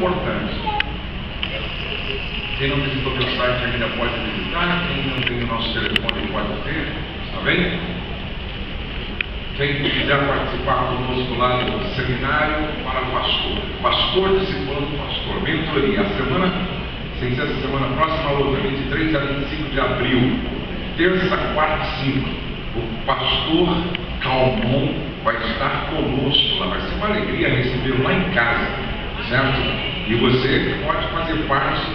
importante. Quem não visitou meu site ainda pode visitar, quem não tem o nosso telefone pode ter, está bem? Quem quiser participar conosco lá do seminário para pastor discipulando pastor, mentoria, sem ser essa semana próxima, outra, 23 a 25 de abril, terça, quarta e 5, o pastor Calmon vai estar conosco lá, vai ser uma alegria recebê-lo lá em casa, certo? E você pode fazer parte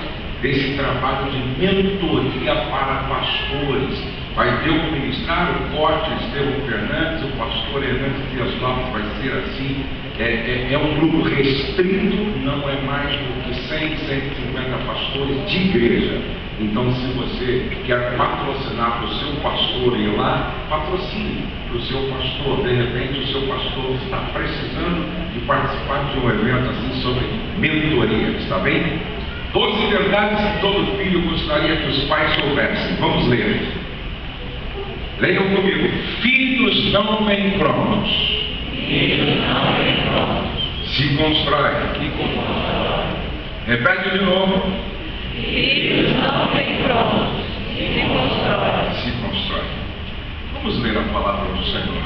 desse trabalho de mentoria para pastores. Vai ter o ministrar o Corte Estevão Fernandes, o pastor Hernandes Dias Lopes vai ser assim. É um grupo restrito, não é mais do que 100, 150 pastores de igreja. Então, se você quer patrocinar para o seu pastor ir lá, patrocine para o seu pastor. De repente, o seu pastor está precisando de participar de um evento assim sobre mentoria, está bem? 12 verdades que todo filho gostaria que os pais soubessem. Vamos ler. Leiam comigo. Filhos não vêm prontos. Se constrói. Repete de novo. Filhos não vêm prontos. Se constrói. Se constrói. Vamos ler a palavra do Senhor.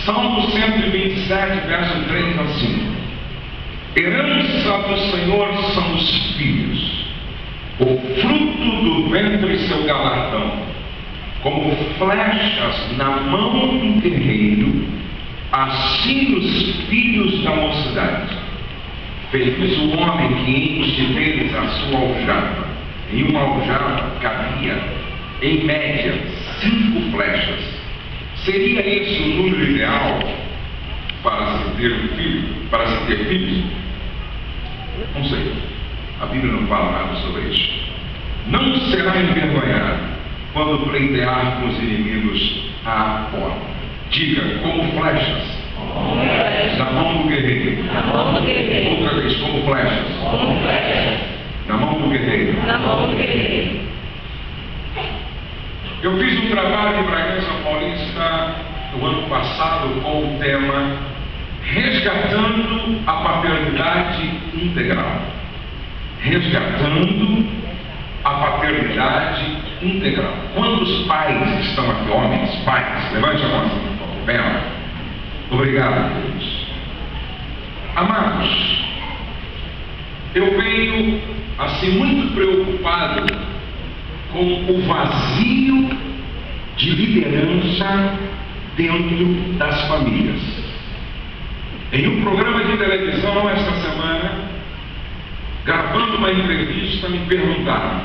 Salmo 127, verso 3 a 5. Herança do Senhor são os filhos, o fruto do ventre seu galardão, como flechas na mão do guerreiro, assim os filhos da mocidade. Feliz o homem que enche deles a sua aljava. Em uma aljava cabia, em média, 5 flechas. Seria esse o número ideal para se ter um filho, para se ter filhos? Não sei. A Bíblia não fala nada sobre isso. Não será envergonhado quando pleitear com os inimigos à porta. Diga, como flechas na mão do guerreiro. Outra vez, como flechas na mão do guerreiro. Eu fiz um trabalho em Bragança Paulista no ano passado com o tema Resgatando a Paternidade Integral. Resgatando a Paternidade Integral. Quantos pais estão aqui? Homens, pais, levante a mão assim, por favor. Bem, obrigado, Deus. Amados, eu venho assim muito preocupado com o vazio de liderança dentro das famílias. Em um programa de televisão esta semana, gravando uma entrevista, me perguntaram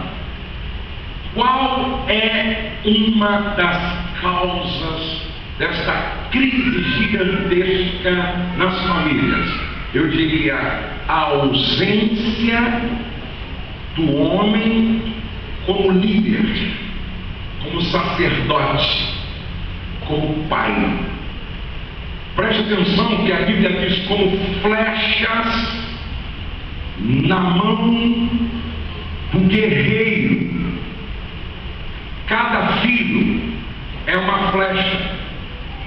qual é uma das causas desta crise gigantesca nas famílias. Eu diria a ausência do homem como líder, como sacerdote, como pai. Preste atenção que a Bíblia diz como flechas na mão do guerreiro. Cada filho é uma flecha.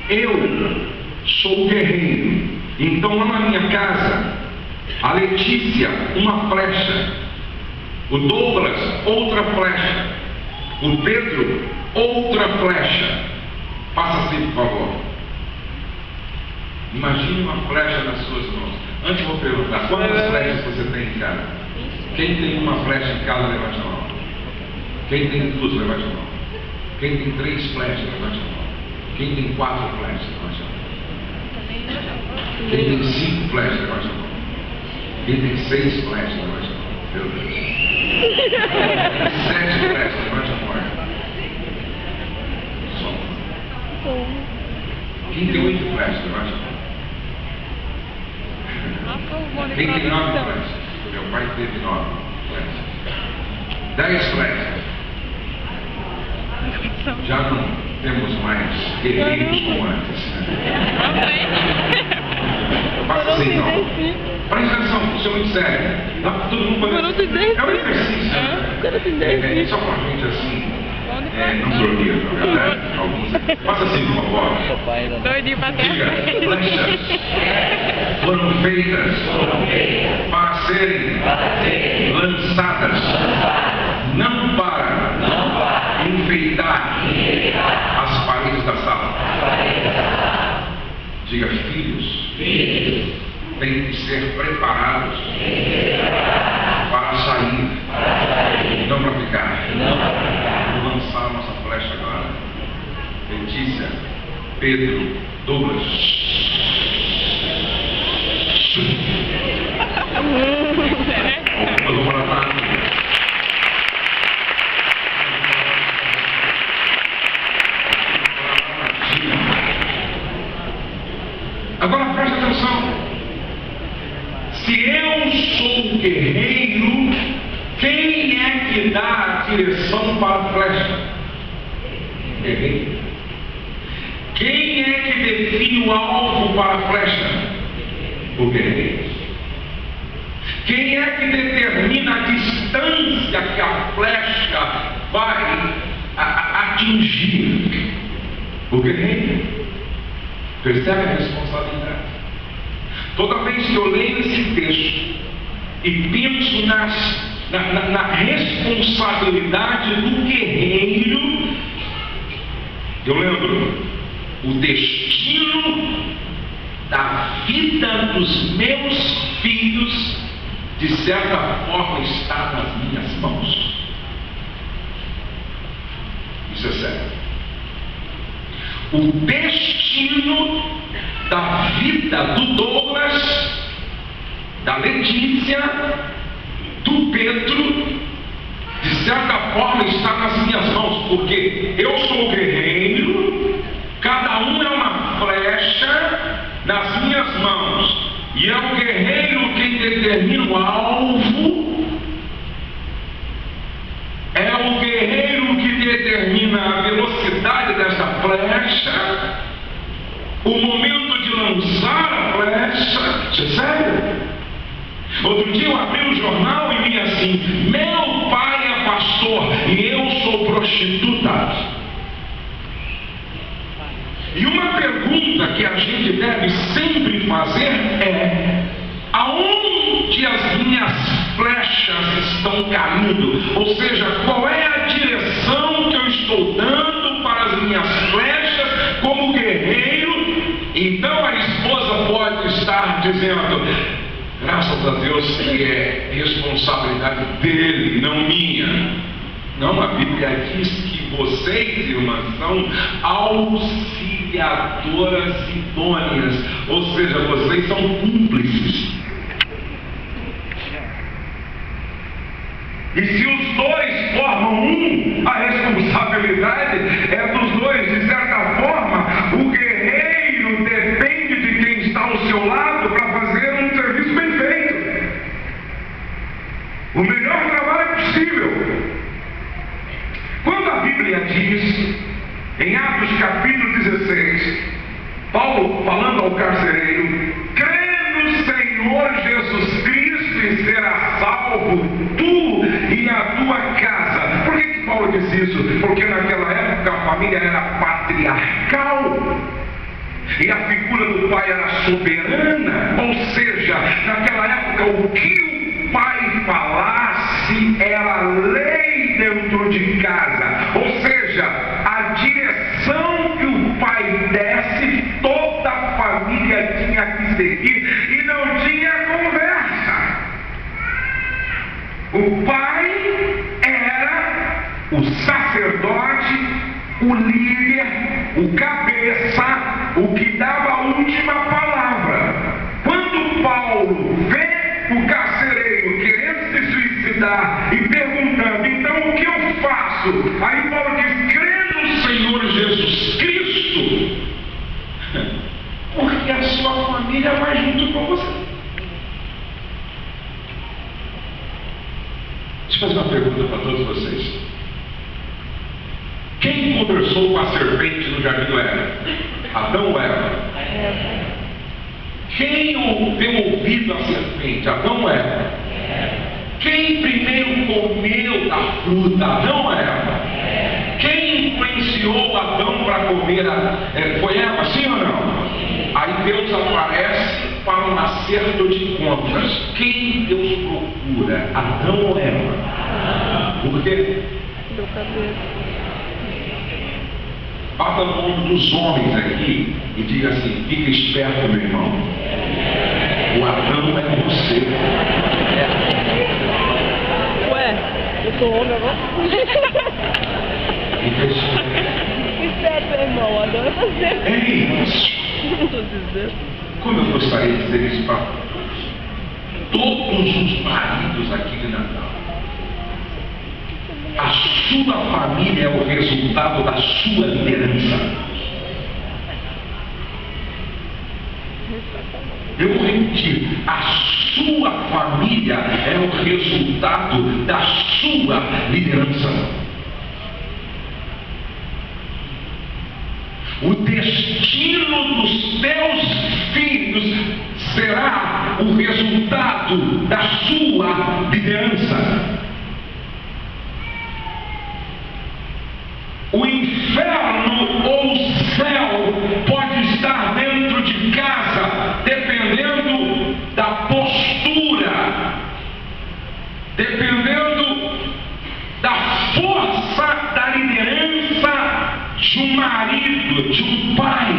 Eu sou o guerreiro. Então lá na minha casa, a Letícia, uma flecha. O Douglas, outra flecha. O Pedro, outra flecha. Passa assim, por favor. Imagine uma flecha nas suas mãos. Antes eu vou perguntar, quantas flechas você tem em casa? Quem tem uma flecha em casa, levante a mão. Quem tem 2, levante a mão. Quem tem 3 flechas, levante a mão. Quem tem 4 flechas, levante a mão. Quem tem 5 flechas, levante a mão. Quem tem 6 flechas, levante a mão. Meu Deus. 7 flechas, levante a mão. Só. Quem tem 8 flechas, levante a mão. Quem tem 9 flechas? Meu pai teve 9 flechas. 10 flechas. Já não temos mais guerreiros como antes. Passa assim, não. Presta atenção, isso é muito sério. Dá para todo mundo fazer. É um exercício. Só para a gente assim. não dormia, na verdade. Alguns. Faça assim, por favor. Doidinho pra Diga, terra. flechas foram feitas para serem lançadas, não para enfeitar as paredes da sala. Diga, filhos têm que ser preparados para sair, não para ficar. Vou lançar a nossa flecha agora. Letícia, Pedro, Douglas. Eu vou para lá. Agora preste atenção. Se eu sou o guerreiro, quem é que dá a direção para a flecha? Guerreiro. Quem é que define o alvo para a flecha? O guerreiro. Quem é que determina a distância que a flecha vai atingir? O guerreiro. Percebe a responsabilidade? Toda vez que eu leio esse texto e penso na responsabilidade do guerreiro, eu lembro, o destino da vida dos meus filhos, de certa forma, está nas minhas mãos. Isso é sério. O destino da vida do Douglas, da Letícia, do Pedro, de certa forma está nas minhas mãos, porque eu sou o guerreiro, cada um é uma flecha nas minhas mãos, e é o guerreiro quem determina o alvo, é o guerreiro que determina a velocidade dessa flecha, o momento de lançar a flecha. Isso é sério? Outro dia eu abri o jornal e li assim: meu pai é pastor e eu sou prostituta. E uma pergunta que a gente deve sempre fazer é: aonde as minhas flechas estão caindo? Ou seja, qual é a direção que eu estou dando para as minhas flechas como guerreiro? Então a esposa pode estar dizendo: graças a Deus que é responsabilidade dele, não minha. Não, a Bíblia diz que vocês, irmãs, são auxiliadoras idôneas, ou seja, vocês são cúmplices. E se os dois formam um, a responsabilidade é dos dois. De certa forma, o guerreiro depende de quem está ao seu lado para fazer um serviço bem feito, o melhor trabalho possível. Quando a Bíblia diz, em Atos capítulo 16, Paulo falando ao carcereiro: crê no Senhor Jesus Cristo e será salvo tu e a tua casa. Por que Paulo disse isso? Porque naquela época a família era patriarcal e a figura do pai era soberana, ou seja, naquela época o que o pai falasse era lei dentro de casa, ou seja, a direção que o pai desse, toda a família tinha que seguir e não tinha conversa. O pai era o sacerdote, o líder, o cabeça, o que dava a última palavra. Quando Paulo vê o carcereiro querendo se suicidar e perguntando: então o que eu faço? Aí Paulo diz: crê no Senhor Jesus Cristo, porque a sua família vai junto com você. Deixa eu fazer uma pergunta para todos vocês. Quem conversou com a serpente no jardim do Éden? Adão ou Eva? Quem deu ouvido à serpente? Adão ou Eva? Quem primeiro comeu da fruta? Adão ou Eva? Quem comer foi Eva, sim ou não? Aí Deus aparece para um acerto de contas. Quem Deus procura? Adão ou Eva? Por quê? Deu cabeça. Bata no ombro dos homens aqui e diga assim: fica esperto, meu irmão. O Adão é você. Ué, eu sou homem agora? Fica esperto. Esperto, meu irmão. Adão é você. Ei, Tô dizendo. como eu gostaria de dizer isso para todos os maridos aqui de Natal. A sua família é o resultado da sua liderança. Eu vou repetir: a sua família é o resultado da sua liderança. O destino dos teus filhos será o resultado da sua liderança. O inferno ou o céu pode estar dentro de casa, dependendo da postura, dependendo da força da liderança de um marido, de um pai.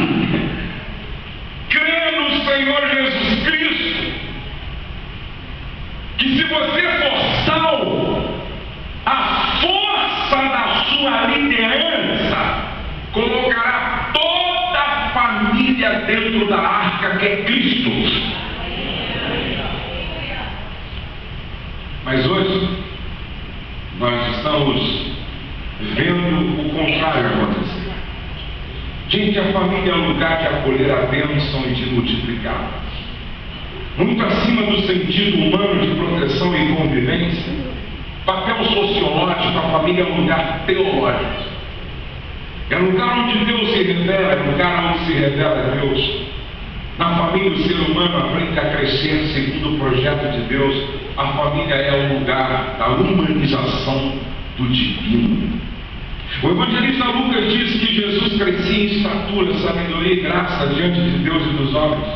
Crê no Senhor Jesus Cristo, que se você for salvo, a força da sua liderança colocará toda a família dentro da arca que é Cristo. Mas hoje nós estamos vendo o contrário acontecer. Gente, a família é um lugar de acolher a bênção e de multiplicar. Muito acima do sentido humano de proteção e convivência, papel sociológico, a família é um lugar teológico. É um lugar onde Deus se revela, é um lugar onde se revela Deus. Na família o ser humano aprende a crescer segundo o projeto de Deus. A família é o lugar da humanização do divino. O evangelista Lucas diz que Jesus crescia em estatura, sabedoria e graça diante de Deus e dos homens.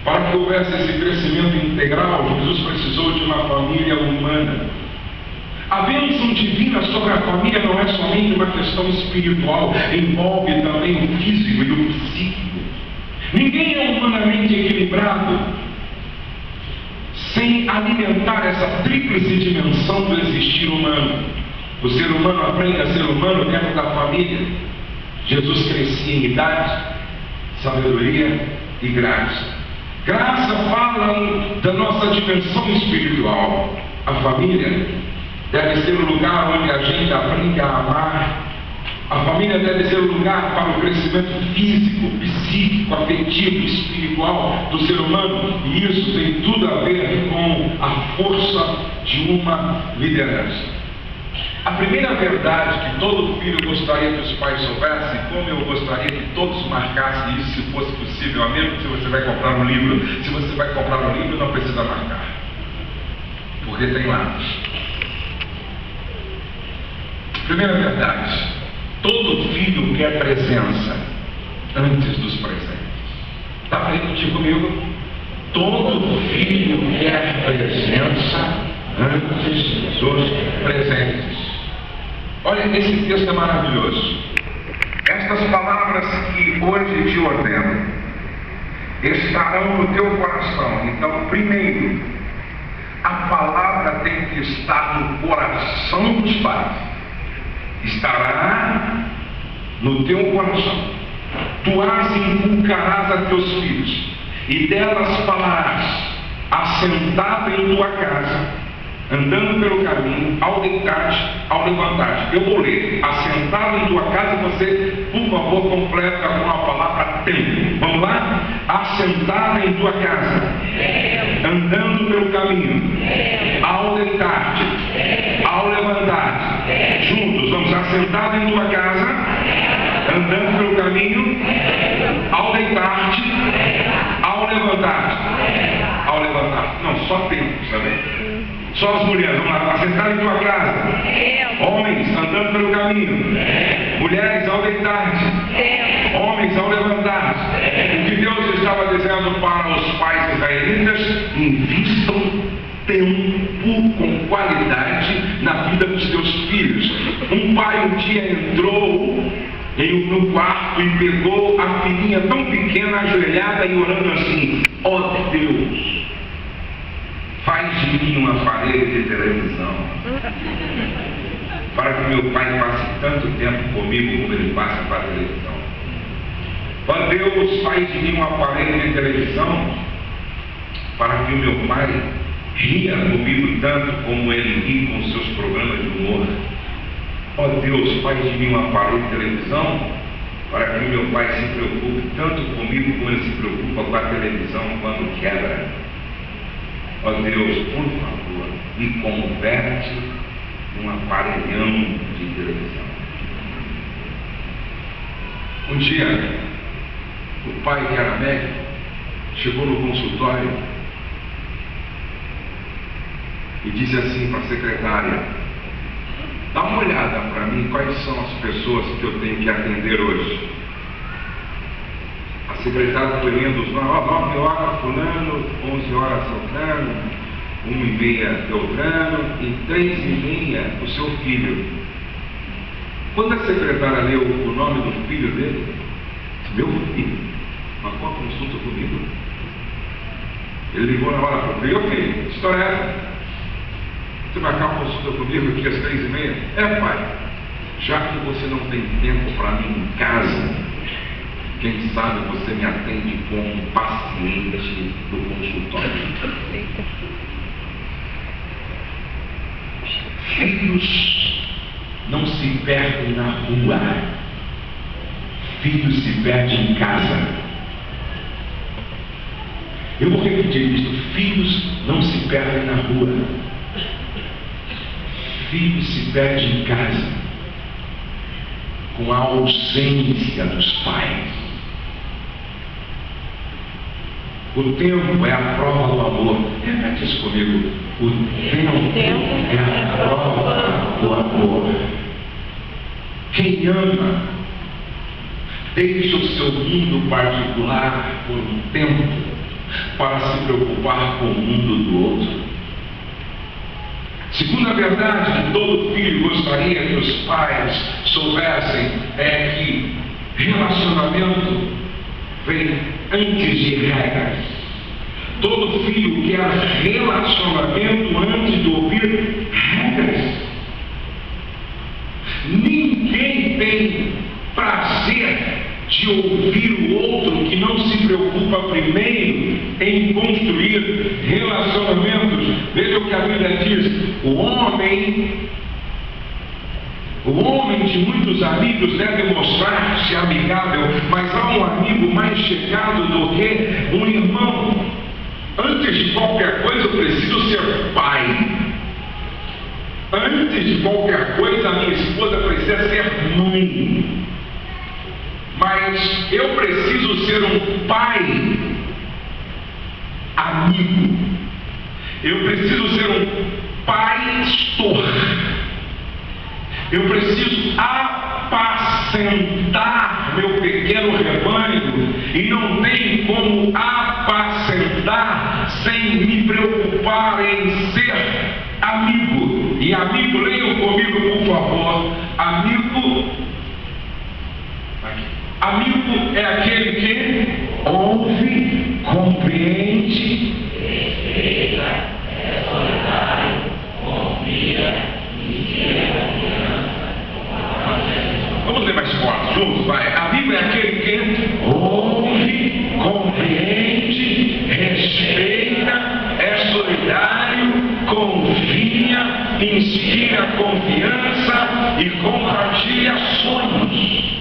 Para que houvesse esse crescimento integral, Jesus precisou de uma família humana. A bênção divina sobre a família não é somente uma questão espiritual, envolve também o físico e o psíquico. Ninguém é humanamente equilibrado sem alimentar essa tríplice dimensão do existir humano. O ser humano aprende a ser humano dentro da família. Jesus crescia em idade, sabedoria e graça. Graça fala da nossa dimensão espiritual. A família deve ser o lugar onde a gente aprende a amar. A família deve ser o lugar para o crescimento físico, psíquico, afetivo, espiritual do ser humano. E isso tem tudo a ver com a força de uma liderança. A primeira verdade que todo filho gostaria que os pais soubessem, como eu gostaria que todos marcassem isso se fosse possível, a mesmo se você vai comprar um livro. Se você vai comprar um livro, não precisa marcar, porque tem lá. Primeira verdade: todo filho quer presença antes dos presentes. Está para repetir comigo? Todo filho quer presença antes dos presentes. Olha, esse texto é maravilhoso. Estas palavras que hoje te ordeno estarão no teu coração. Então, primeiro, a palavra tem que estar no coração dos pais. Estará no teu coração. Tu as inculcarás a teus filhos, e delas falarás, assentado em tua casa, andando pelo caminho, ao deitar-te, ao levantar-te. Eu vou ler: assentado em tua casa. Você, por favor, completa com a palavra tempo. Vamos lá? Assentado em tua casa, andando pelo caminho, ao deitar-te, ao levantar-te. Juntos, vamos: assentado em tua casa, andando pelo caminho, ao deitar-te, ao levantar-te. Ao levantar-te. Não, só tempo, sabe? Só as mulheres, vamos lá: assentado em tua casa. Homens, andando pelo caminho. Mulheres, ao deitar-te, tempo. Homens, ao levantar-se, o que Deus estava dizendo para os pais israelitas: invistam tempo com qualidade na vida dos seus filhos. Um pai um dia entrou no quarto e pegou a filhinha tão pequena, ajoelhada e orando assim: ó Deus, faz de mim um aparelho de televisão, para que meu pai passe tanto tempo comigo como ele passa para a televisão. Ó Deus, faz de mim um aparelho de televisão, para que o meu pai ria comigo tanto como ele ri com seus programas de humor. Ó Deus, faz de mim um aparelho de televisão, para que o meu pai se preocupe tanto comigo como ele se preocupa com a televisão quando quebra. Ó Deus, por favor, me converte num aparelhão de televisão. Um dia, o pai, que era médico, chegou no consultório e disse assim para a secretária: dá uma olhada para mim quais são as pessoas que eu tenho que atender hoje. A secretária foi lendo os 9 horas fulano, 11 horas Beltrano, 1h30 Beltrano e 3h30 o seu filho. Quando a secretária leu o nome do filho dele, disse: meu filho, marcou uma consulta comigo. Ele ligou na hora para o filho: ô filho, que história é essa? Você vai marcar uma consulta comigo aqui às 3h30? É, pai, já que você não tem tempo para mim em casa, quem sabe você me atende como um paciente do consultório. Filhos não se perdem na rua, filhos se perdem em casa. Eu vou repetir isso: filhos não se perdem na rua, filhos se perdem em casa, com a ausência dos pais. O tempo é a prova do amor. Repete isso comigo: o tempo é a prova do amor. Quem ama deixa o seu mundo particular por um tempo para se preocupar com o mundo do outro. Segunda verdade que todo filho gostaria que os pais soubessem é que relacionamento vem antes de regras. Todo filho quer relacionamento antes de ouvir regras. Ninguém tem prazer de ouvir o outro que não se preocupa primeiro em construir relacionamentos. Veja o que a Bíblia diz: o homem de muitos amigos deve mostrar-se amigável, mas há um amigo mais chegado do que um irmão. Antes de qualquer coisa eu preciso ser pai. Antes de qualquer coisa a minha esposa precisa ser mãe. Mas eu preciso ser um pai amigo. Eu preciso ser um pastor. Eu preciso apacentar meu pequeno rebanho, e não tem como apacentar sem me preocupar em ser amigo. E amigo, leiam comigo por favor. Amigo é aquele que ouve, compreende, respeita, é solidário, confia, inspira confiança. Vamos ler mais forte, juntos, vai. Amigo é aquele que ouve, compreende, respeita, é solidário, confia, inspira confiança e compartilha sonhos.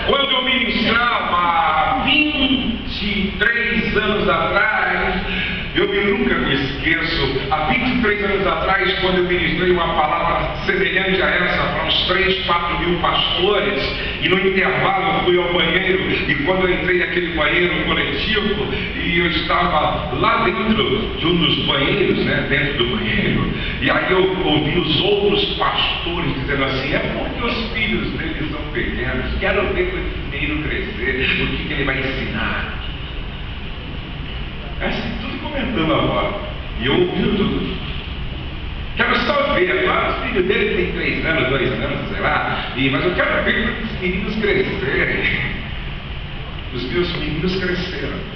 Quando eu ministrava há 23 anos atrás, eu nunca me esqueço, há 23 anos atrás, quando eu ministrei uma palavra semelhante a essa para uns 3, 4 mil pastores, e no intervalo eu fui ao banheiro, e quando eu entrei naquele banheiro coletivo, e e eu estava lá dentro de um dos banheiros, né, dentro do banheiro, e aí eu ouvi os outros pastores dizendo assim: é porque os filhos dele são pequenos, quero ver com esse menino crescer, o que ele vai ensinar. É assim, tudo comentando agora, e eu ouvi tudo. Quero só ver, claro, os filhos dele têm 3 anos, 2 anos, sei lá, mas eu quero ver quando esses meninos crescerem. Os meus meninos cresceram.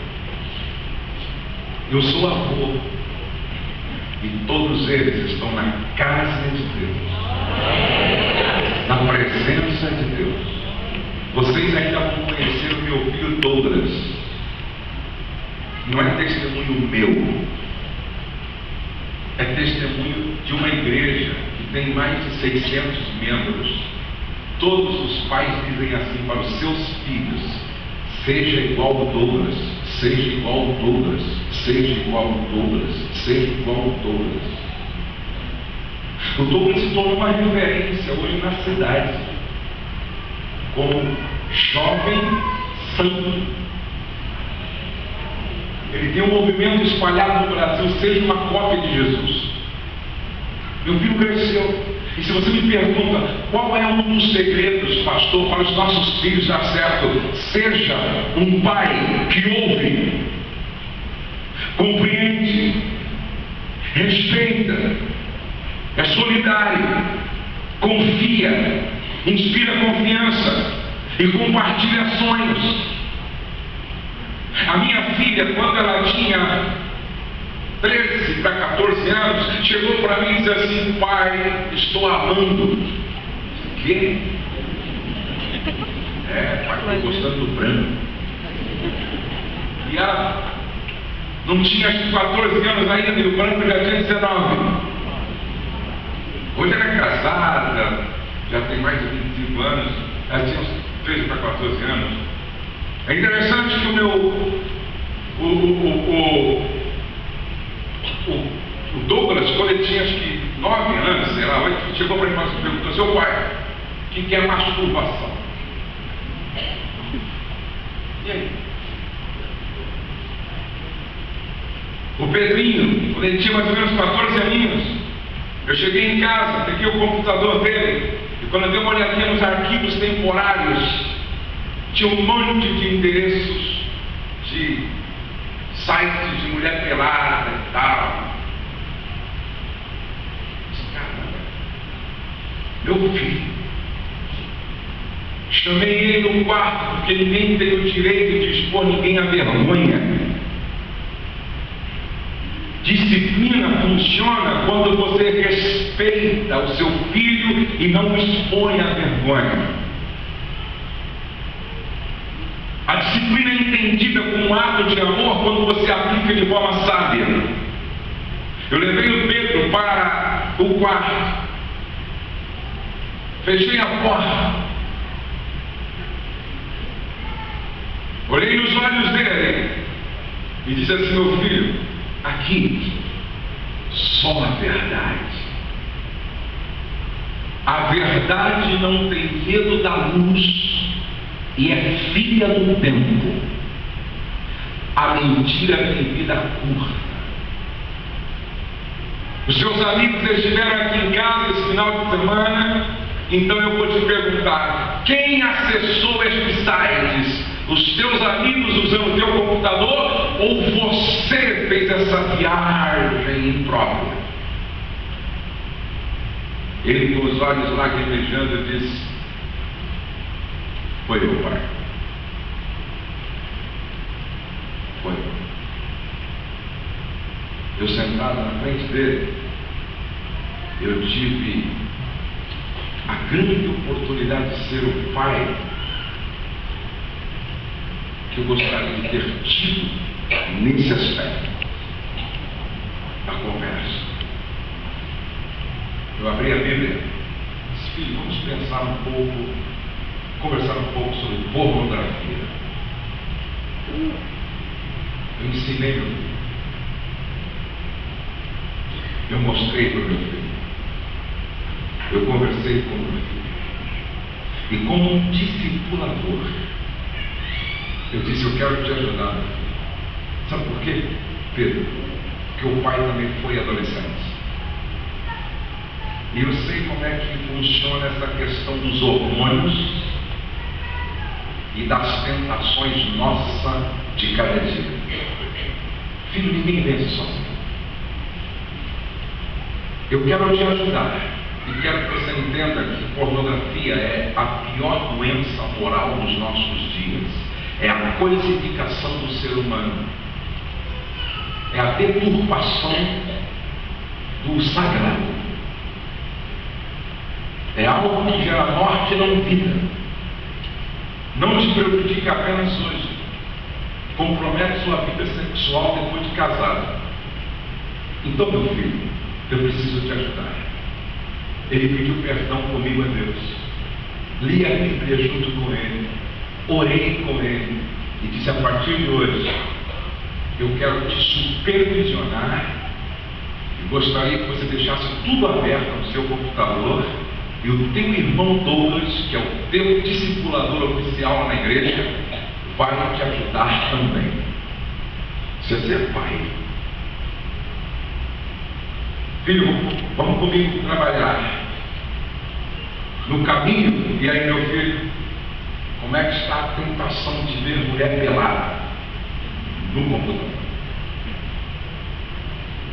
Eu sou avô. E todos eles estão na casa de Deus, na presença de Deus. Vocês ainda vão conhecer o meu filho Douglas. Não é testemunho meu, é testemunho de uma igreja que tem mais de 600 membros. Todos os pais dizem assim para os seus filhos: seja igual ao Douglas, seja igual ao Douglas, seja igual ao Douglas, seja igual ao Douglas. O Douglas se tornou uma referência hoje na cidade, como jovem santo. Ele tem um movimento espalhado no Brasil: seja uma cópia de Jesus. Meu filho cresceu. E se você me pergunta qual é um dos segredos, pastor, para os nossos filhos dar certo, seja um pai que ouve, compreende, respeita, é solidário, confia, inspira confiança e compartilha sonhos. A minha filha, quando ela tinha 13 para 14 anos, chegou para mim e disse assim: pai, estou amando. O quê? Pai, estou gostando do branco. E ela não tinha acho que 14 anos ainda, e o branco já tinha 19. Hoje ela é casada, já tem mais de 25 anos, ela tinha uns 13 para 14 anos. É interessante que o Douglas, quando ele tinha acho que 9 anos, sei lá, 8, chegou para mim e perguntou: seu pai, o que é masturbação? E aí? O Pedrinho, quando ele tinha mais ou menos 14 aninhos, eu cheguei em casa, peguei o computador dele, e quando eu dei uma olhadinha nos arquivos temporários, tinha um monte de endereços de sites de mulher pelada e tal. Caramba, meu filho. Chamei ele no quarto, porque ninguém tem o direito de expor ninguém à vergonha. Disciplina funciona quando você respeita o seu filho e não o expõe à vergonha. A disciplina é entendida como um ato de amor quando você aplica de forma sábia. Eu levei o Pedro para o quarto, fechei a porta, olhei nos olhos dele e disse assim: meu filho, aqui só a verdade. A verdade não tem medo da luz e é filha do tempo. A mentira tem vida curta. Os seus amigos estiveram aqui em casa esse final de semana, então eu vou te perguntar: quem acessou estes sites? Os teus amigos usando o teu computador ou você fez essa viagem imprópria? Ele, com os olhos lacrimejando, disse: foi eu, pai. Foi eu. Eu sentado na frente dele, eu tive a grande oportunidade de ser o pai que eu gostaria de ter tido nesse aspecto da conversa. Eu abri a Bíblia, disse: filho, vamos pensar um pouco, conversar um pouco sobre pornografia. Eu ensinei meu filho. Eu mostrei para o meu filho. Eu conversei com o meu filho. E como um discipulador, eu disse: eu quero te ajudar, meu filho. Sabe por por quê, Pedro? Porque o pai também foi adolescente. E eu sei como é que funciona essa questão dos hormônios e das tentações nossas de cada dia. Filho, ninguém vence sozinho. Eu quero te ajudar e quero que você entenda que pornografia é a pior doença moral dos nossos dias. É a coisificação do ser humano. É a deturpação do sagrado. É algo que gera morte e não vida. Não te prejudica apenas hoje. Compromete sua vida sexual depois de casado. Então, meu filho, eu preciso te ajudar. Ele pediu perdão comigo a Deus. Li a Bíblia junto com ele. Orei com ele. E disse, a partir de hoje, eu quero te supervisionar. E gostaria que você deixasse tudo aberto no seu computador. E o teu irmão Douglas, que é o teu discipulador oficial na igreja, vai te ajudar também. Você é pai. Filho, vamos comigo trabalhar. No caminho, e aí meu filho, como é que está a tentação de ver mulher pelada no computador?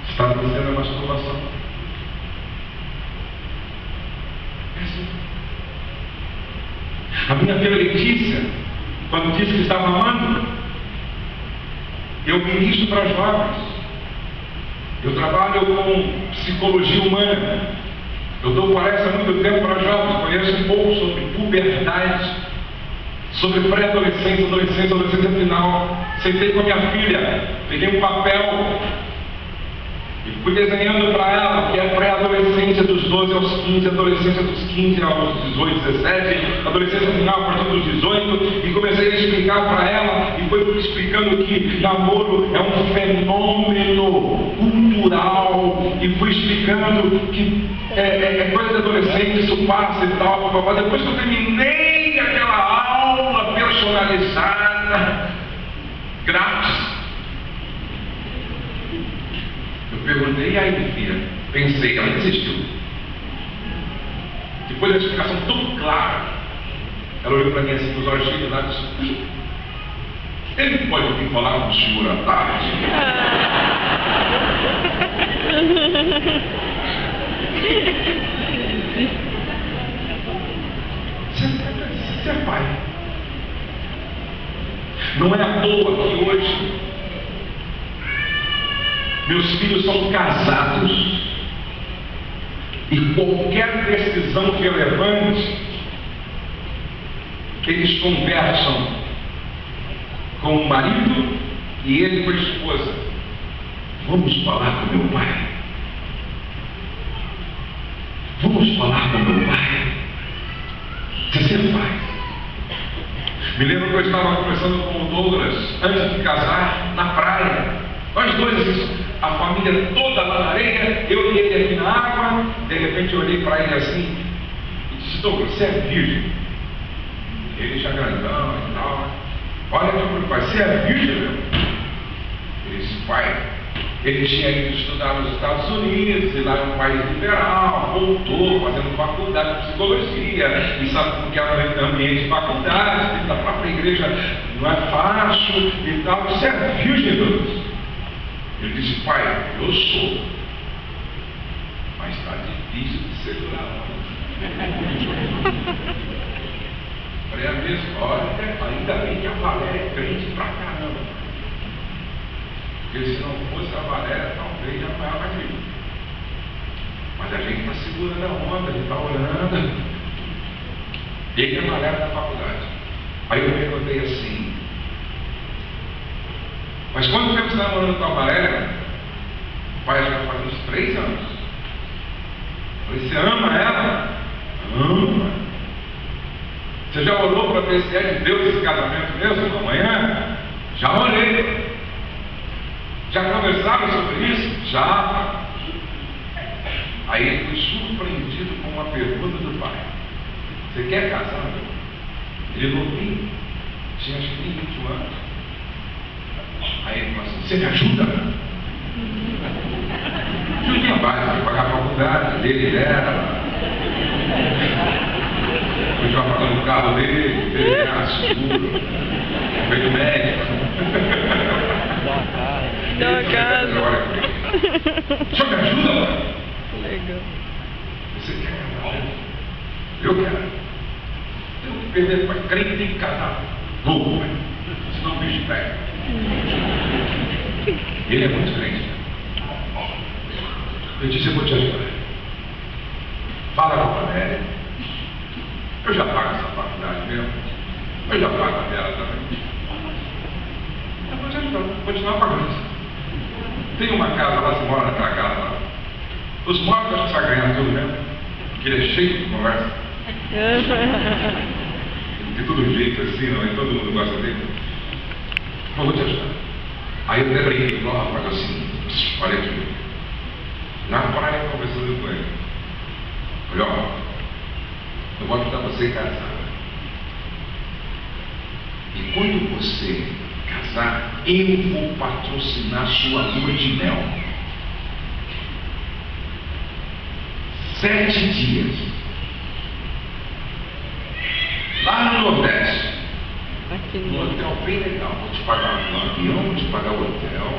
Está acontecendo a masturbação? É assim. A minha filha Letícia, quando disse que estava amando, eu ministro para jovens. Eu trabalho com psicologia humana. Eu dou palestra há muito tempo para jovens. Conheço um pouco sobre puberdade, sobre pré-adolescência, adolescência final. Sentei com a minha filha, peguei um papel e fui desenhando para ela que é pré-adolescência dos 12 aos 15, adolescência dos 15 aos 18, 17, adolescência final a partir dos 18, e comecei a explicar para ela, e foi explicando que namoro é um fenômeno cultural, e fui explicando que é coisa de adolescente, isso passa e tal, papapá. Depois que eu terminei aquela aula personalizada, grátis, perguntei, e aí, minha filha? Pensei, ela desistiu. Depois da explicação tão clara, ela olhou para mim assim, com os olhos cheios de lágrimas, e disse, ele pode vir falar com o senhor à tarde? Você é pai. Não é à toa que hoje meus filhos são casados e qualquer decisão relevante eles conversam com o marido e ele com a esposa. Vamos falar com meu pai. Vamos falar com meu pai. Você é pai. Me lembro que eu estava conversando com o Douglas antes de casar na praia. Nós dois, a família toda lá na areia, eu e ele aqui na água. De repente eu olhei para ele assim e disse, Douglas, você é virgem? Ele já grandão e tal. Olha para o pai, você é virgem, meu? Ele disse, pai, ele tinha ido estudar nos Estados Unidos, e lá é um país liberal, voltou fazendo faculdade de psicologia, e sabe porque é um ambiente de faculdade, dentro da própria igreja não é fácil e tal. Você é virgem, Douglas? Ele disse, pai, eu sou, mas está difícil de segurar. Falei, a mesma, olha, ainda bem que a Valéria é crente pra caramba. Porque se não fosse a Valéria, talvez já não mais vivo. Mas a gente está segurando a onda, a gente está orando. Ele e a Valéria da faculdade. Aí eu perguntei assim, mas quanto tempo você está namorando com a Valéria? O pai já faz uns 3 anos. Eu falei, você ama ela? Ama. Você já orou para ver se é de Deus esse casamento mesmo? Amanhã? Já orei. Já conversaram sobre isso? Já. Aí ele foi surpreendido com uma pergunta do pai. Você quer casar? Ele novinho, tinha acho que 21 anos. Aí ele falou assim, você me ajuda? Ajudinha básica, pagar a faculdade dele e dela. Continuar pagando o carro dele, PVA, seguro, meio médico. Dá uma casa. Só me ajuda, mano. Legal. Você quer? Eu quero. Tem que perder para crente, tem que casar novo, pai. Senão o bicho pega. Ele é muito crente. Eu disse, eu vou te ajudar. Fala com a Valéria. Eu já pago essa faculdade mesmo. Eu já pago a dela também. Eu vou te ajudar, vou continuar pagando. Tem uma casa lá, você mora naquela casa lá. Os mortos acho que você vai ganhar tudo mesmo. Porque ele é cheio de conversa. De todo jeito assim, não é? Todo mundo gosta dele. Eu vou te ajudar. Aí eu até brinquei, falei, rapaz, assim, olha aqui. Na praia, conversando com ele. Falei, ó, eu vou ajudar você a casar. E quando você casar, eu vou patrocinar sua lua de mel. 7 dias. Lá no Nordeste. Aqui Um no hotel bem legal. Vou te pagar o avião, vou te pagar o hotel.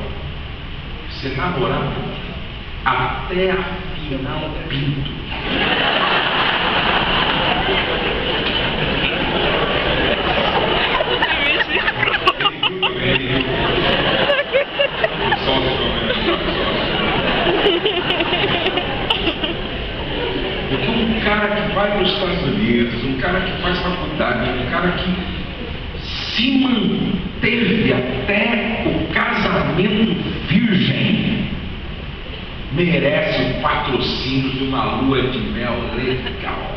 Você namorar até afinar o pinto. Porque um cara que vai para os Estados Unidos, um cara que faz faculdade, um cara que se manteve até o casamento virgem, merece o patrocínio de uma lua de mel legal.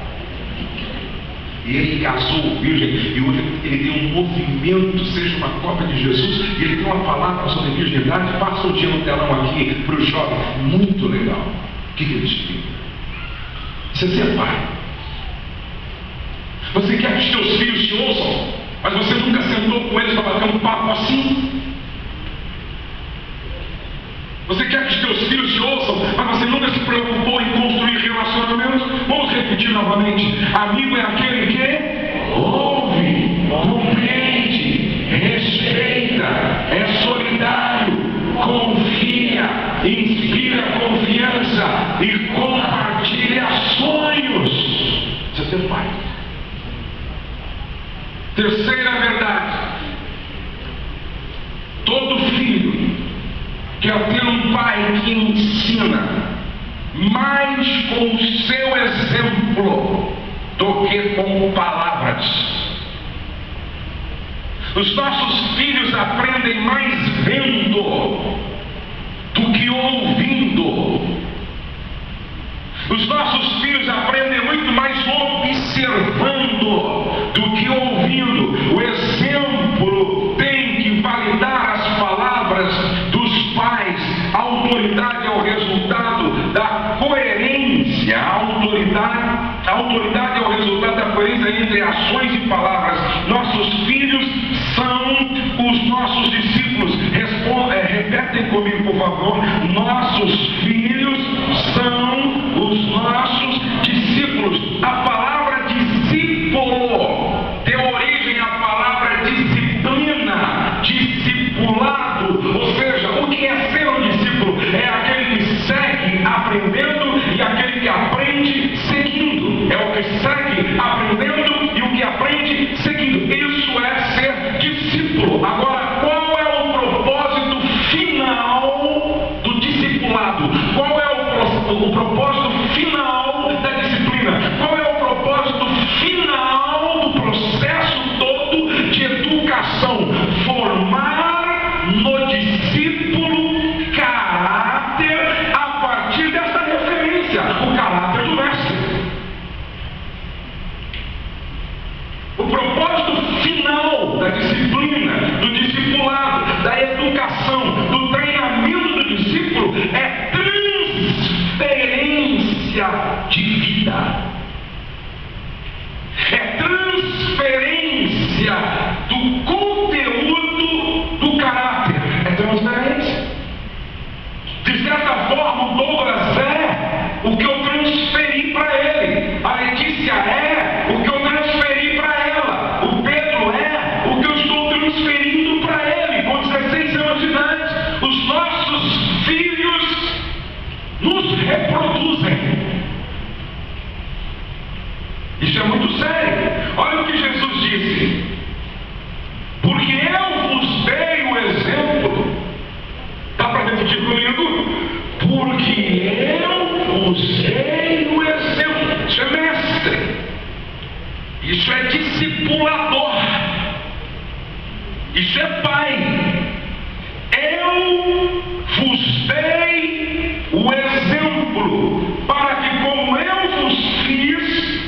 E ele casou virgem, e hoje ele tem um movimento, seja uma cópia de Jesus, e ele tem uma palavra sobre virgindade. Passa o dia no telão aqui para os jovens, muito legal. O que ele explica? Você é pai. Você quer que os teus filhos te ouçam, mas você nunca sentou com eles para bater um papo assim? Você quer que os teus filhos te ouçam, mas você nunca se preocupou em construir relacionamentos? Vamos repetir novamente. Amigo é aquele que ouve, compreende, respeita, é solidário, confia, inspira confiança e compartilha sonhos. Você é teu pai. Terceira verdade. Todo filho quer ter um pai que ensina mais com o seu exemplo do que com palavras. Os nossos filhos aprendem mais vendo do que ouvindo. Os nossos filhos aprendem muito mais observando do que ouvindo. O exemplo tem que validar as palavras dos pais. A autoridade é o resultado da coerência. A autoridade é o resultado da coerência entre ações e palavras. Nossos filhos são os nossos discípulos. Repetem comigo, por favor. Nossos filhos são os nossos discípulos. A palavra discípulo deu origem à palavra disciplina, discipulado. Ou seja, o que é ser um discípulo? É aquele que segue aprendendo e aquele que aprende seguindo. É o que segue aprendendo e o que aprende seguindo. Isso é ser discípulo. Agora, qual é o propósito final do discipulado? Qual nos reproduzem. Isso é muito sério. Olha o que Jesus disse: porque eu vos dei o exemplo. Dá para repetir comigo? Porque eu vos dei o exemplo. Isso é mestre. Isso é discipulador. Isso é pai. Eu vos dei o exemplo, para que como eu vos fiz,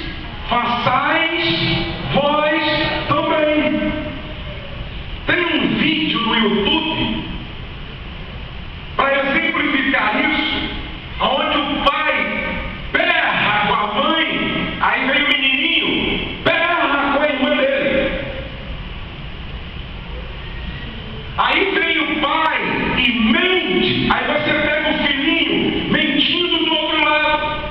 façais vós também. Tem um vídeo no YouTube para exemplificar isso, onde o pai berra com a mãe, aí vem o menininho, berra com a irmã dele. Aí vem o pai e mente, aí você pega o filhinho mentindo do outro lado.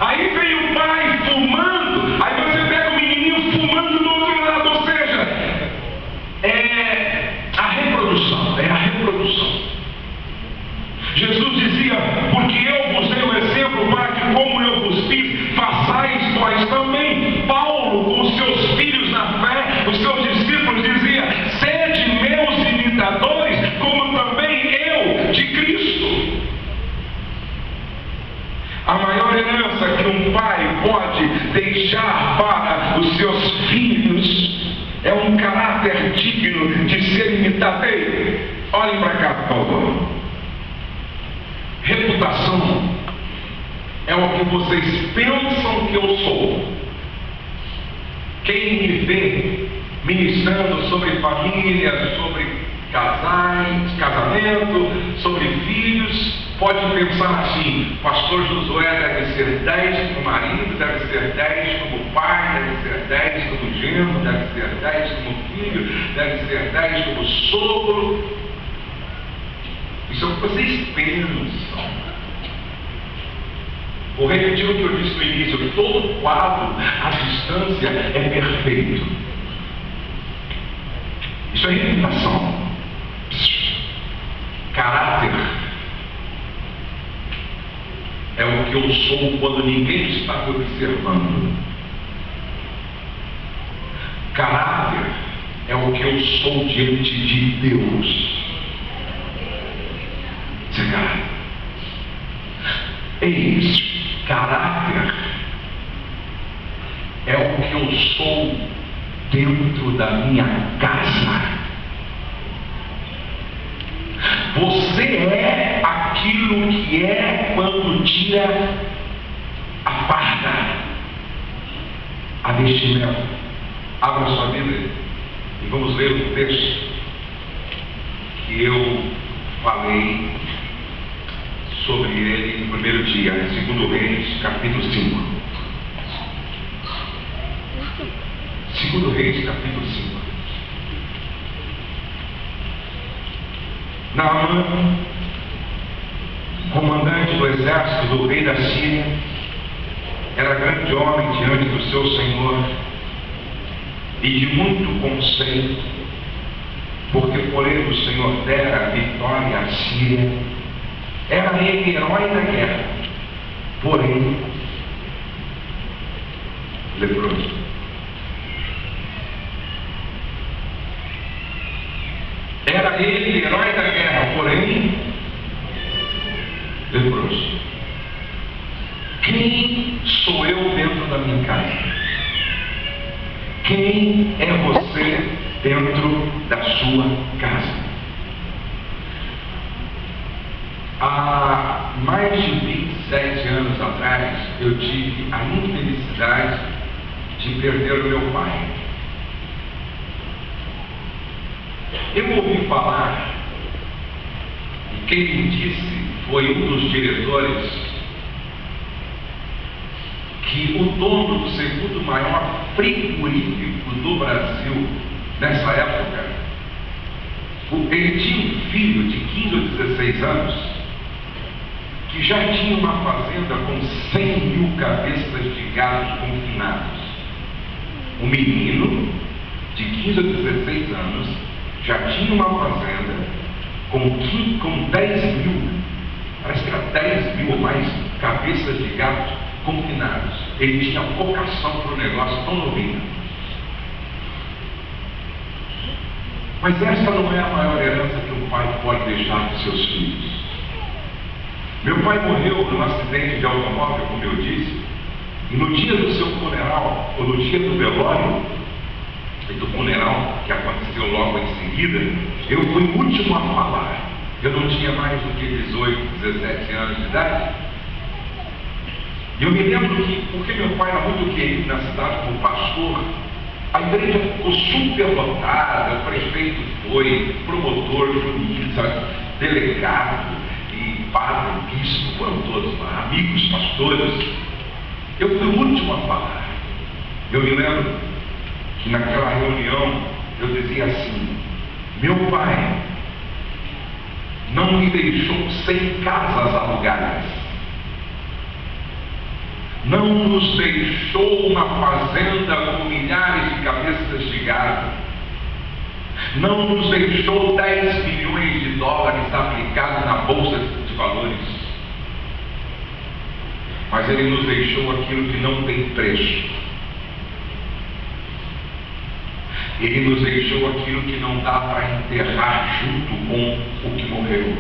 Aí vem o pai fumando, aí você pega o menininho fumando do outro lado. Ou seja, é a reprodução. Jesus dizia: porque eu vos dei o exemplo, para que como eu vos fiz, façais vós também. Paulo, com os seus filhos na fé, os seus discípulos, dizia: sede meus imitadores, como também eu de Cristo. A maior herança que um pai pode deixar para os seus filhos é um caráter digno de ser imitado. Ei, olhem para cá, por favor. Reputação é o que vocês pensam que eu sou. Quem me vê ministrando sobre família, sobre casais, casamento, sobre filhos, pode pensar assim: pastor Josué deve ser 10 como marido, deve ser 10 como pai, deve ser 10 como genro, deve ser 10 como filho, deve ser 10 como sogro. Isso é o que vocês pensam. Vou repetir o que eu disse no início: todo quadro à distância é perfeito. Isso é reputação. Caráter é o que eu sou quando ninguém está me observando. Caráter é o que eu sou diante de Deus. Isso é caráter. Caráter é o que eu sou dentro da minha casa. Você é aquilo que é quando tira a farda, a vestimenta. Abra sua Bíblia e vamos ler o texto que eu falei sobre ele no primeiro dia, 2 Reis, capítulo 5. 2 Reis, capítulo 5. Naamã, comandante do exército do rei da Síria, era grande homem diante do seu senhor e de muito conceito, porque por ele o Senhor dera a vitória à Síria. Era ele herói da guerra, porém leproso. Era ele herói da guerra, porém leproso. Quem sou eu dentro da minha casa? Quem é você dentro da sua casa? Há mais de 27 anos atrás, eu tive a infelicidade de perder o meu pai. Eu ouvi falar, e quem me disse foi um dos diretores, que o dono do segundo maior frigorífico do Brasil, nessa época, ele tinha um filho de 15 ou 16 anos, que já tinha uma fazenda com 100.000 cabeças de gado confinados. O menino, de 15 ou 16 anos, já tinha uma fazenda com 10.000 parece que era 10 mil ou mais cabeças de gatos confinados. Ele tinha vocação para o negócio tão novinho. Mas essa não é a maior herança que um pai pode deixar para os seus filhos. Meu pai morreu num acidente de automóvel, como eu disse, e no dia do seu funeral, ou no dia do velório e do funeral, que aconteceu logo em seguida, eu fui o último a falar. Eu não tinha mais do que 18, 17 anos de idade. E eu me lembro que, porque meu pai era muito querido na cidade como pastor, a igreja ficou superlotada, o prefeito foi, promotor, juiz, delegado, e padre, bispo, foram todos lá, amigos, pastores. Eu fui o último a falar. Eu me lembro que naquela reunião eu dizia assim: meu pai não me deixou sem casas alugadas, não nos deixou uma fazenda com milhares de cabeças de gado, não nos deixou 10 milhões de dólares aplicados na bolsa de valores, mas ele nos deixou aquilo que não tem preço. Ele nos deixou aquilo que não dá para enterrar junto com o que morreu.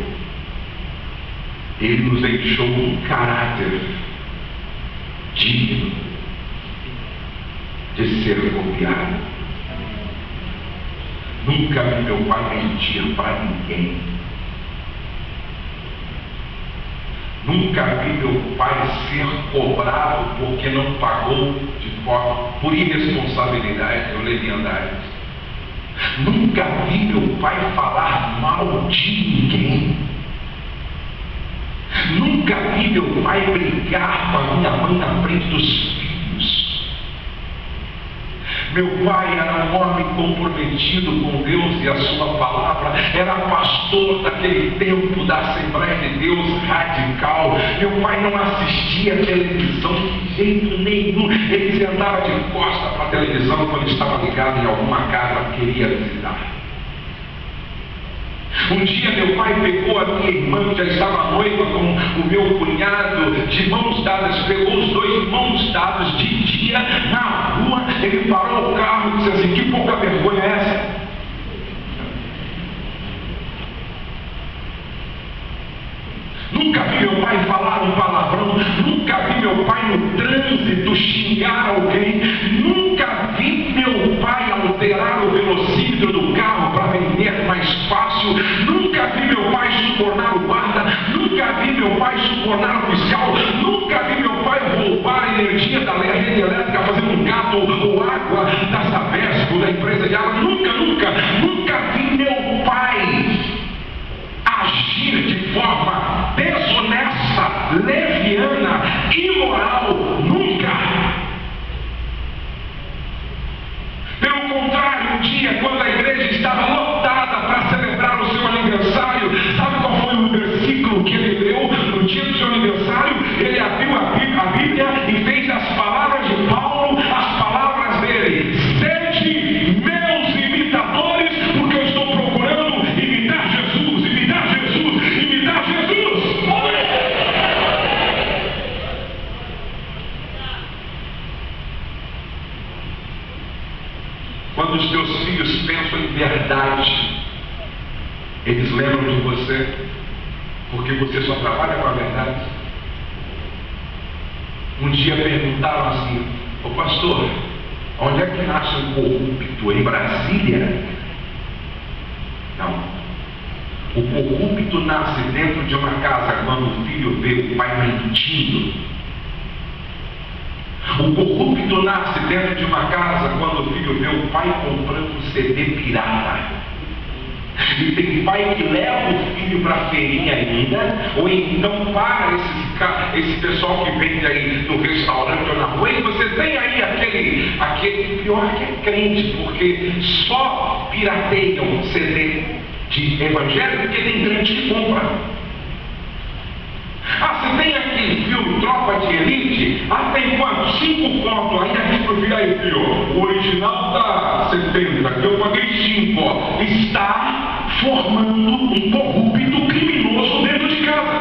Ele nos deixou um caráter digno de ser copiado. Nunca vi meu pai mentir para ninguém. Nunca vi meu pai ser cobrado porque não pagou por irresponsabilidade ou leviandade. Nunca vi meu pai falar mal de ninguém. Nunca vi meu pai brigar com a minha mãe na frente dos filhos. Meu pai era um homem comprometido com Deus e a sua palavra, era pastor daquele tempo da Assembleia de Deus radical. Meu pai não assistia televisão de jeito nenhum, ele sentava de costa para a televisão quando estava ligado em alguma casa que queria visitar. Um dia meu pai pegou a minha irmã, que já estava noiva com o meu cunhado, de mãos dadas, pegou os dois mãos dadas de dia na rua. Ele parou o carro e disse assim: que pouca vergonha é essa? Nunca vi meu pai falar um palavrão, nunca vi meu pai no trânsito xingar alguém, nunca vi meu pai alterar o velocímetro do carro para vender mais fácil, nunca vi meu pai subornar o guarda, nunca vi meu pai subornar o fiscal, nunca vi meu pai roubar a energia da rede elétrica fazendo um gato ou água da Sabesco, da empresa de água, nunca vi meu pai agir de forma desonesta, leviana, imoral, nunca. Pelo contrário, um dia, quando a igreja estava lotada para celebrar o seu aniversário, sabe qual foi o versículo que ele leu no dia do seu aniversário? Ele abriu a Bíblia e fez as palavras de Paulo, as palavras dele: sede meus imitadores, porque eu estou procurando imitar Jesus, imitar Jesus, imitar Jesus. Quando os teus filhos pensam em verdade, eles lembram de você, porque você só trabalha com a verdade. Um dia perguntaram assim: ô pastor, onde é que nasce um corrupto? Em Brasília? Não. O corrupto nasce dentro de uma casa quando o filho vê o pai mentindo. O corrupto nasce dentro de uma casa quando o filho vê o pai comprando um CD pirata. E tem pai que leva o filho para a feirinha ainda, ou então paga esse pessoal que vende aí no restaurante ou na rua, e você tem aí aquele pior que é crente, porque só pirateiam CD de evangelho porque tem crente que compra. Ah, você tem aquele filme Tropa de Elite? Ah, tem quanto? 5 contos. Aí a gente vai aí, filho. O original tá 70, aqui eu paguei 5, ó. Está formando um corrupto criminoso dentro de casa.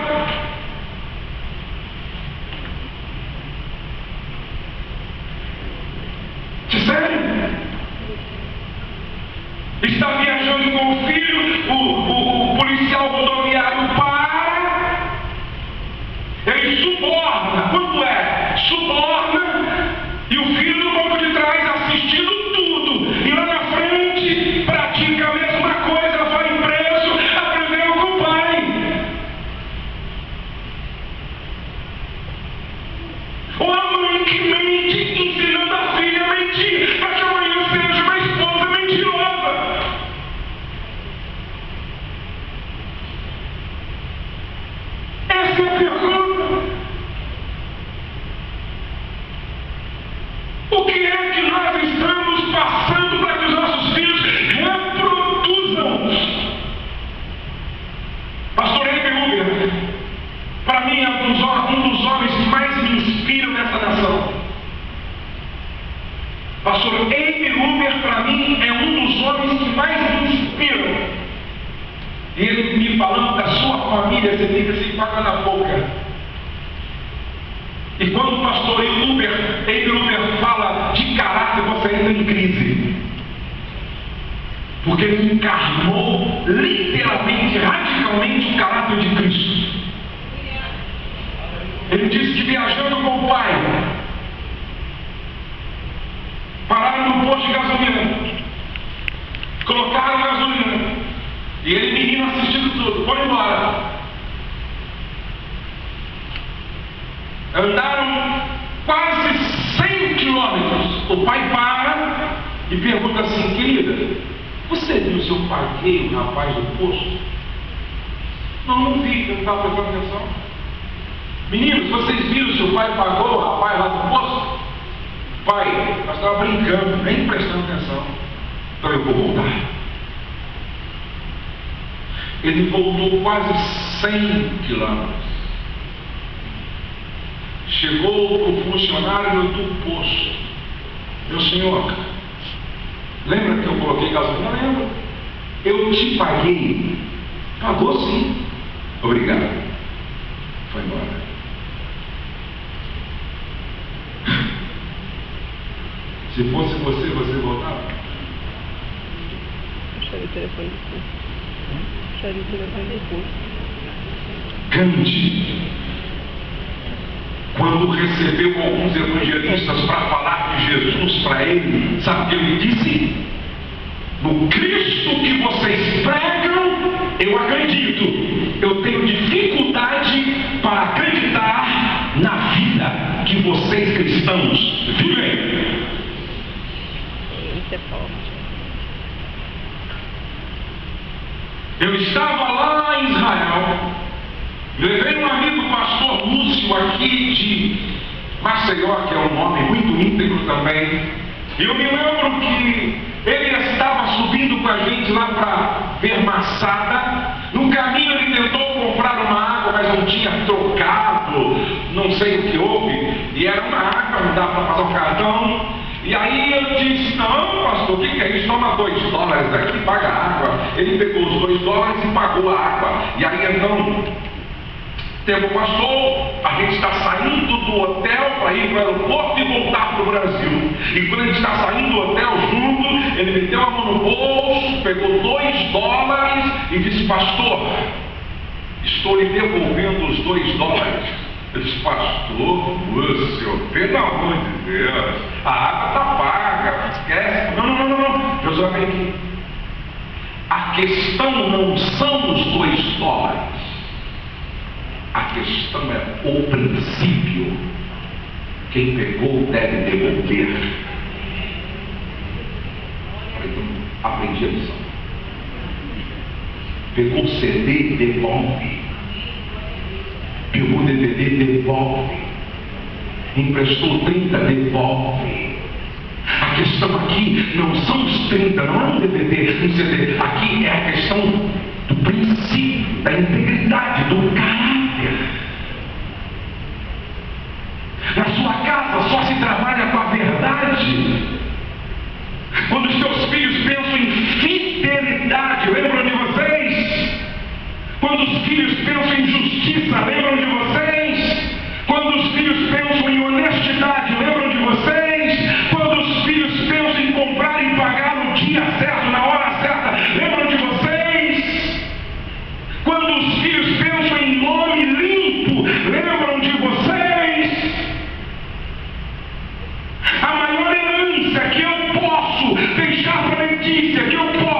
Essa é a pergunta. O que é que nós estamos passando para que os nossos filhos reproduzam? Pastor Amy Uber, para mim, é um dos homens que mais me inspiram nessa nação. Pastor Amy Uber, para mim, é um dos homens que mais me inspiram. E ele me falando da sua família, você fica assim, com água na boca. E quando o pastor Amy Uber fala de caráter, você entra em crise. Porque ele encarnou literalmente, radicalmente o caráter de Cristo. Ele disse que viajando com o pai, pararam no posto de gasolina, colocaram gasolina, e ele menino assistindo tudo, foi embora. Andaram quase 100 quilômetros. O pai para e pergunta assim: querida, você viu se eu paguei o rapaz do posto? Não vi, eu não estava prestando atenção. Meninos, vocês viram se o pai pagou o rapaz lá do posto? Pai, nós estávamos brincando, nem prestando atenção. Então eu vou voltar. Ele voltou quase 100 quilômetros. Chegou o funcionário do posto. Meu senhor, lembra que eu coloquei gasolina? Lembra? Eu te paguei. Pagou sim. Obrigado. Foi embora. Se fosse você voltava? Puxaria o telefone do curso. Puxaria o telefone do curso. Gandhi, quando recebeu alguns evangelistas para falar de Jesus para ele, sabe o que ele disse? No Cristo que vocês pregam, eu acredito. Eu tenho dificuldade para acreditar na vida que vocês cristãos vivem. Isso é forte. Eu estava lá em Israel, levei um amigo pastor Lúcio aqui de Maceió, que é um homem muito íntegro também, e eu me lembro que ele estava subindo com a gente lá para ver Massada. No caminho ele tentou comprar uma água, mas não tinha trocado, não sei o que houve, e era uma água, não dá para passar o cartão. E aí eu disse: não, pastor, o que é isso? Toma $2 aqui, paga a água. Ele pegou os $2 e pagou a água. E aí então, tempo passou, a gente está saindo do hotel para ir para o aeroporto e voltar para o Brasil. E quando a gente está saindo do hotel junto, ele meteu a mão no bolso, pegou $2 e disse: pastor, estou lhe devolvendo os $2. Eu disse: pastor Lúcio, pelo amor de Deus, a água está paga, esquece. Não. Josué, vem aqui. A questão não são os $2. A questão é o princípio. Quem pegou deve devolver. Então, aprendi a lição. Pegou o CD, devolve. Pegou o DVD, devolve. Emprestou 30, devolve. A questão aqui não são os 30, não é um DVD, um CD. Aqui é a questão do princípio, da integridade, do caráter. Na sua casa só se trabalha com a verdade. Quando os seus filhos pensam em fidelidade, lembram de vocês? Quando os filhos pensam em justiça, lembram de vocês? Quando os filhos pensam em honestidade, lembram de vocês? Quando os filhos pensam em comprar e pagar no dia certo, na hora certa, lembram de vocês? Quando os filhos pensam em nome limpo, lembram de vocês? A maior herança que eu posso deixar para a Letícia, que eu posso